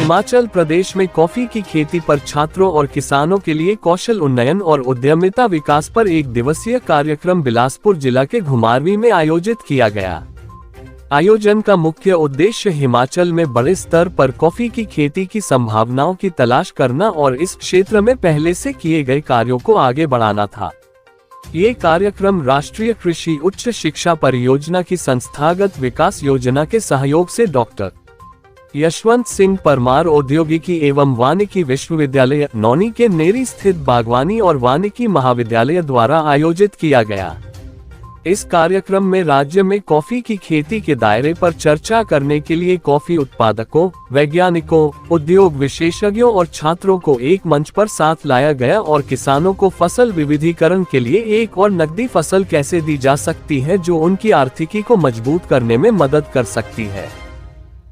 हिमाचल प्रदेश में कॉफी की खेती पर छात्रों और किसानों के लिए कौशल उन्नयन और उद्यमिता विकास पर एक दिवसीय कार्यक्रम बिलासपुर जिला के घुमारवीं में आयोजित किया गया। आयोजन का मुख्य उद्देश्य हिमाचल में बड़े स्तर पर कॉफी की खेती की संभावनाओं की तलाश करना और इस क्षेत्र में पहले से किए गए कार्यों को आगे बढ़ाना था। ये कार्यक्रम राष्ट्रीय कृषि उच्च शिक्षा परियोजना की संस्थागत विकास योजना के सहयोग से डॉक्टर यशवंत सिंह परमार औद्योगिकी एवं वानिकी विश्वविद्यालय नौनी के नेरी स्थित बागवानी और वानिकी महाविद्यालय द्वारा आयोजित किया गया। इस कार्यक्रम में राज्य में कॉफी की खेती के दायरे पर चर्चा करने के लिए कॉफी उत्पादकों, वैज्ञानिकों, उद्योग विशेषज्ञों और छात्रों को एक मंच पर साथ लाया गया और किसानों को फसल विविधीकरण के लिए एक और नकदी फसल कैसे दी जा सकती है जो उनकी आर्थिकी को मजबूत करने में मदद कर सकती है।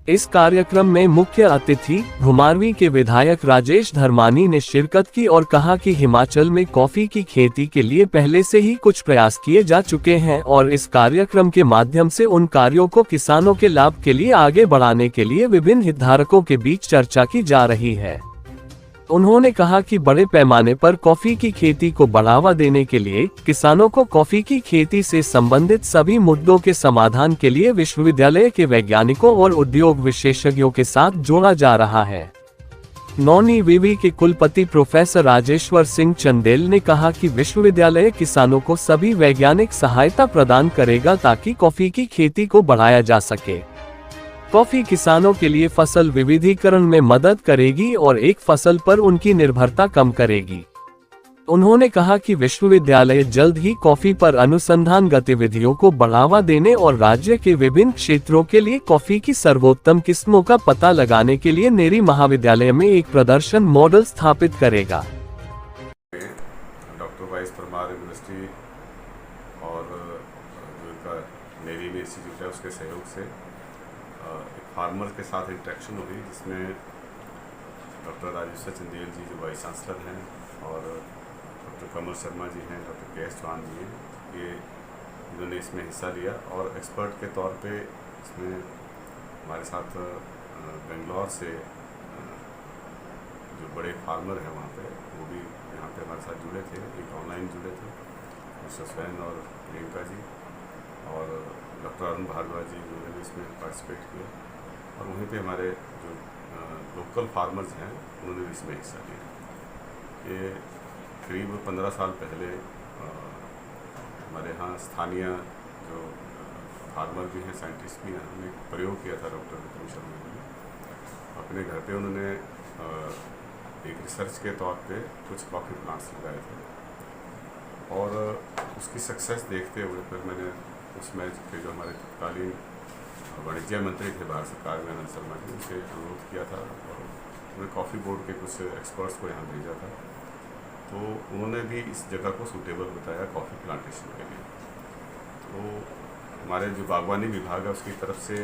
इस कार्यक्रम में मुख्य अतिथि घुमारवीं के विधायक राजेश धर्मानी ने शिरकत की और कहा कि हिमाचल में कॉफी की खेती के लिए पहले से ही कुछ प्रयास किए जा चुके हैं और इस कार्यक्रम के माध्यम से उन कार्यों को किसानों के लाभ के लिए आगे बढ़ाने के लिए विभिन्न हितधारकों के बीच चर्चा की जा रही है। उन्होंने कहा कि बड़े पैमाने पर कॉफी की खेती को बढ़ावा देने के लिए किसानों को कॉफी की खेती से संबंधित सभी मुद्दों के समाधान के लिए विश्वविद्यालय के वैज्ञानिकों और उद्योग विशेषज्ञों के साथ जोड़ा जा रहा है। नौनी विवि के कुलपति प्रोफेसर राजेश्वर सिंह चंदेल ने कहा कि विश्वविद्यालय किसानों को सभी वैज्ञानिक सहायता प्रदान करेगा ताकि कॉफी की खेती को बढ़ाया जा सके। कॉफी किसानों के लिए फसल विविधीकरण में मदद करेगी और एक फसल पर उनकी निर्भरता कम करेगी। उन्होंने कहा कि विश्वविद्यालय जल्द ही कॉफी पर अनुसंधान गतिविधियों को बढ़ावा देने और राज्य के विभिन्न क्षेत्रों के लिए कॉफी की सर्वोत्तम किस्मों का पता लगाने के लिए नेरी महाविद्यालय में एक प्रदर्शन मॉडल स्थापित करेगा। डॉक्टर वाइस परमार यूनिवर्सिटी और जो नेरी में इंस्टीट्यूट है उसके सहयोग से एक फार्मर के साथ इंटरेक्शन हुई जिसमें डॉक्टर राजेश्वर चंदेल जी जो वाइस चांसलर हैं और डॉक्टर कमल शर्मा जी हैं, डॉक्टर के.एस. चौहान जी हैं, इन्होंने इसमें हिस्सा लिया और एक्सपर्ट के तौर पे इसमें हमारे साथ बेंगलोर से जो बड़े फार्मर हैं वहाँ पे वो भी यहाँ पे हमारे साथ जुड़े थे, एक ऑनलाइन जुड़े थे, मिस्टर स्वैन और प्रियंका जी और डॉक्टर अरुण भारद्वाज जी उन्होंने भी इसमें पार्टिसिपेट किया और वहीं पे हमारे जो लोकल फार्मर्स हैं उन्होंने भी इसमें हिस्सा लिया। ये करीब 15 साल पहले हमारे यहाँ स्थानीय जो फार्मर भी हैं, साइंटिस्ट भी हैं, हमने प्रयोग किया था डॉक्टर विक्रम शर्मा जी ने अपने घर पे। उन्होंने एक रिसर्च के तौर पे कुछ कॉफ़ी प्लांट्स लगाए थे और उसकी सक्सेस देखते हुए फिर मैंने उसमें के जो हमारे तत्कालीन वाणिज्य मंत्री थे भारत सरकार में आनंद शर्मा जी, उनसे अनुरोध किया था और उन्होंने कॉफ़ी बोर्ड के कुछ एक्सपर्ट्स को यहाँ भेजा था तो उन्होंने भी इस जगह को सूटेबल बताया कॉफ़ी प्लांटेशन के लिए। तो हमारे जो बागवानी विभाग है उसकी तरफ से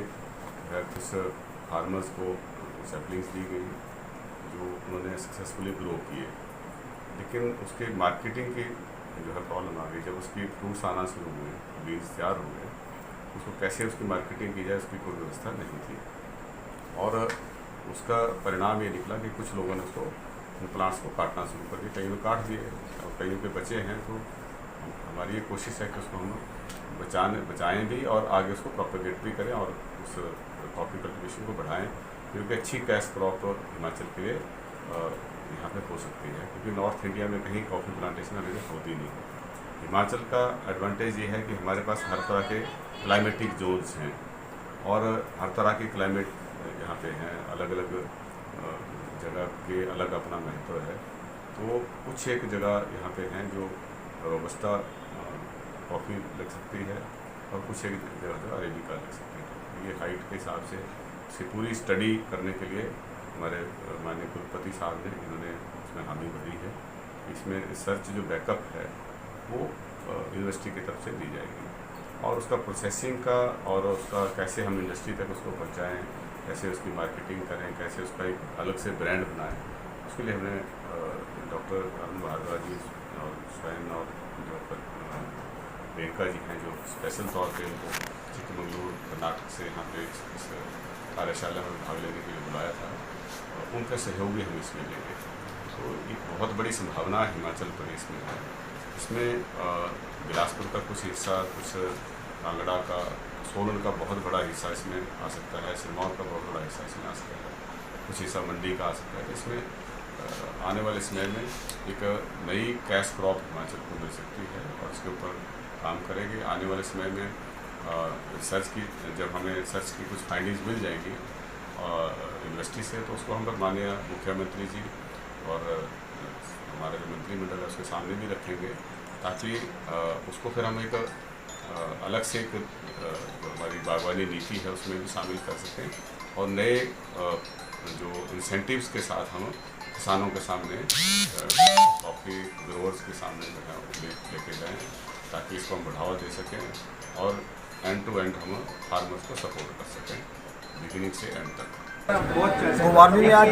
कुछ फार्मर्स को सैपलिंग्स दी गई जो उन्होंने सक्सेसफुली ग्रो किए, लेकिन उसके मार्केटिंग की जो है प्रॉब्लम आ गई। जब उसकी फ्रूट्स आना शुरू हुए, बीज तैयार हो गए, उसको कैसे उसकी मार्केटिंग की जाए उसकी कोई व्यवस्था नहीं थी और उसका परिणाम ये निकला कि कुछ लोगों ने उसको प्लांट्स को काटना शुरू कर दिया, कहीं काट दिए और कहीं पे बचे हैं। तो हमारी ये कोशिश है कि उसको हम बचाएँ भी और आगे उसको प्रोपेगेट भी करें और उस कॉफ़ी कल्टिवेशन को बढ़ाएँ, क्योंकि अच्छी कैश क्रॉप हिमाचल के लिए यहाँ पे हो सकती है, क्योंकि नॉर्थ इंडिया में कहीं कॉफ़ी प्लांटेशन अभी होती नहीं है। हिमाचल का एडवांटेज ये है कि हमारे पास हर तरह के क्लाइमेटिक जोन्स हैं और हर तरह के क्लाइमेट यहाँ पे हैं, अलग अलग जगह के अलग अपना महत्व है। तो कुछ एक जगह यहाँ पे हैं जो रोबस्टा कॉफ़ी लग सकती है और कुछ एक जगह जो अरेबिका लग सकती है। ये हाइट के हिसाब से इसकी पूरी स्टडी करने के लिए हमारे माननीय कुलपति साहब ने इन्होंने उसमें हामी भरी है। इसमें रिसर्च जो बैकअप है वो यूनिवर्सिटी की तरफ से दी जाएगी और उसका प्रोसेसिंग का और उसका कैसे हम इंडस्ट्री तक उसको पहुंचाएं, कैसे उसकी मार्केटिंग करें, कैसे उसका एक अलग से ब्रांड बनाएं, उसके लिए हमने डॉक्टर अरुण भारद्वाज जी और स्वयं और प्रियंका जी हैं, जो स्पेशल तौर पे उनको चिकमंगलूर कर्नाटक से यहाँ पे इस कार्यशाला में भाग लेने के लिए बुलाया था, उनका सहयोग भी हम इसमें लेंगे। तो एक बहुत बड़ी संभावना हिमाचल प्रदेश में है। इसमें बिलासपुर का कुछ हिस्सा, कुछ कांगड़ा का, सोलन का बहुत बड़ा हिस्सा इसमें आ सकता है, सिरमौर का बहुत बड़ा हिस्सा इसमें आ सकता है, कुछ हिस्सा मंडी का आ सकता है। इसमें आने वाले समय में एक नई कैश क्रॉप हिमाचल को मिल सकती है और इसके ऊपर काम करेंगे। आने वाले समय में रिसर्च की, जब हमें रिसर्च की कुछ फाइंडिंग्स मिल जाएंगी यूनिवर्सिटी से, तो उसको हम माननीय मुख्यमंत्री जी और हमारा जो मंत्रिमंडल है उसके सामने भी रखेंगे, ताकि उसको फिर हम एक अलग से एक जो हमारी बागवानी नीति है उसमें भी शामिल कर सकें और नए जो इंसेंटिव्स के साथ हम किसानों के सामने, कॉफ़ी ग्रोवर्स के सामने जो है लेके जाएँ, ताकि इसको हम बढ़ावा दे सकें और एंड टू एंड हम फार्मर्स को सपोर्ट कर सकें, बिगिनिंग से एंड तक। घुमारवीं में आज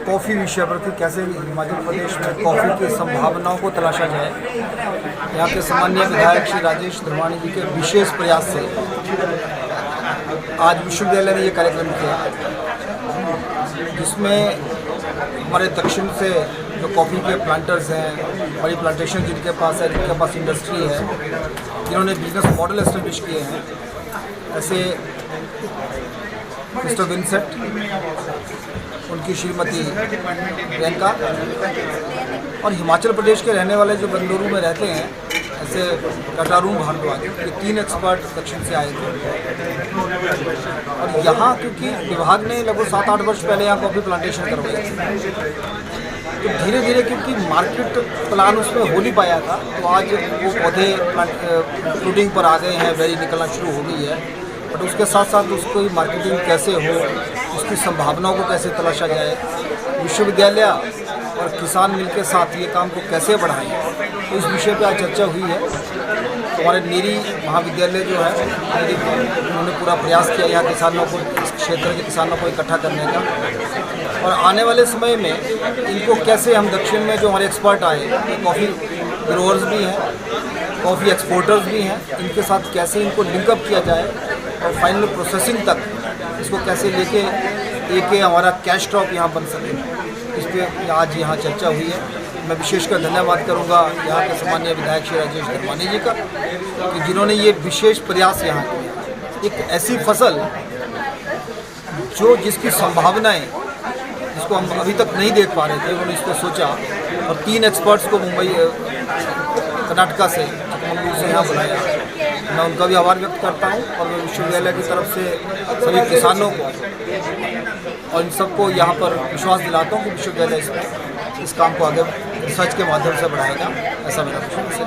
कॉफ़ी विषय पर थी, कैसे हिमाचल प्रदेश में कॉफ़ी की संभावनाओं को तलाशा जाए। यहाँ के सम्मानीय विधायक श्री राजेश धर्मानी जी के विशेष प्रयास से आज विश्वविद्यालय ने ये कार्यक्रम किया, जिसमें हमारे दक्षिण से जो कॉफ़ी के प्लांटर्स हैं, बड़ी प्लांटेशन जिनके पास है, जिनके पास इंडस्ट्री है, जिन्होंने बिजनेस मॉडल एस्टेब्लिश किए हैं, ऐसे मिस्टर विंसेंट, उनकी श्रीमती प्रियंका और हिमाचल प्रदेश के रहने वाले जो बेंगलुरु में रहते हैं ऐसे कटारू भारद्वाज, ये 3 एक्सपर्ट दक्षिण से आए थे। और यहाँ क्योंकि विभाग ने लगभग 7-8 वर्ष पहले यहाँ कॉफ़ी प्लांटेशन करवाई थी, तो धीरे धीरे क्योंकि मार्केट प्लान उसमें हो नहीं पाया था, तो आज वो पौधे फ्रूटिंग पर आ गए हैं, बेरी निकलना शुरू हो गई है। बट उसके साथ साथ उसको मार्केटिंग कैसे हो, उसकी संभावनाओं को कैसे तलाशा जाए, विश्वविद्यालय और किसान मिलकर साथ ये काम को कैसे बढ़ाएं, तो इस विषय पे आज चर्चा हुई है। तो हमारे नीरी महाविद्यालय जो है, उन्होंने पूरा प्रयास किया यहाँ किसानों को, इस क्षेत्र के किसानों को इकट्ठा करने का, और आने वाले समय में इनको कैसे हम दक्षिण में जो हमारे एक्सपर्ट आए, कॉफ़ी ग्रोवर्स भी हैं, कॉफ़ी एक्सपोर्टर्स भी हैं, इनके साथ कैसे इनको लिंकअप किया जाए और फाइनल प्रोसेसिंग तक इसको कैसे लेके एक हमारा कैश क्रॉप यहाँ बन सके, इस पर आज यहाँ चर्चा हुई है। मैं विशेषकर धन्यवाद करूँगा यहाँ के सम्मानीय विधायक श्री राजेश धर्मानी जी का, कि जिन्होंने ये विशेष प्रयास यहाँ किया। एक ऐसी फसल जो जिसकी संभावनाएं, जिसको हम अभी तक नहीं देख पा रहे थे, उन्होंने इसको सोचा और 3 एक्सपर्ट्स को मुंबई कर्नाटका से, चिकमंगलूर से यहाँ बुलाया। मैं उनका भी आभार व्यक्त करता हूँ और मैं विश्वविद्यालय की तरफ से सभी किसानों को और इन सबको यहाँ पर विश्वास दिलाता हूँ कि विश्वविद्यालय इस काम को आगे रिसर्च के माध्यम से बढ़ाएगा, ऐसा मेरा विश्वास है।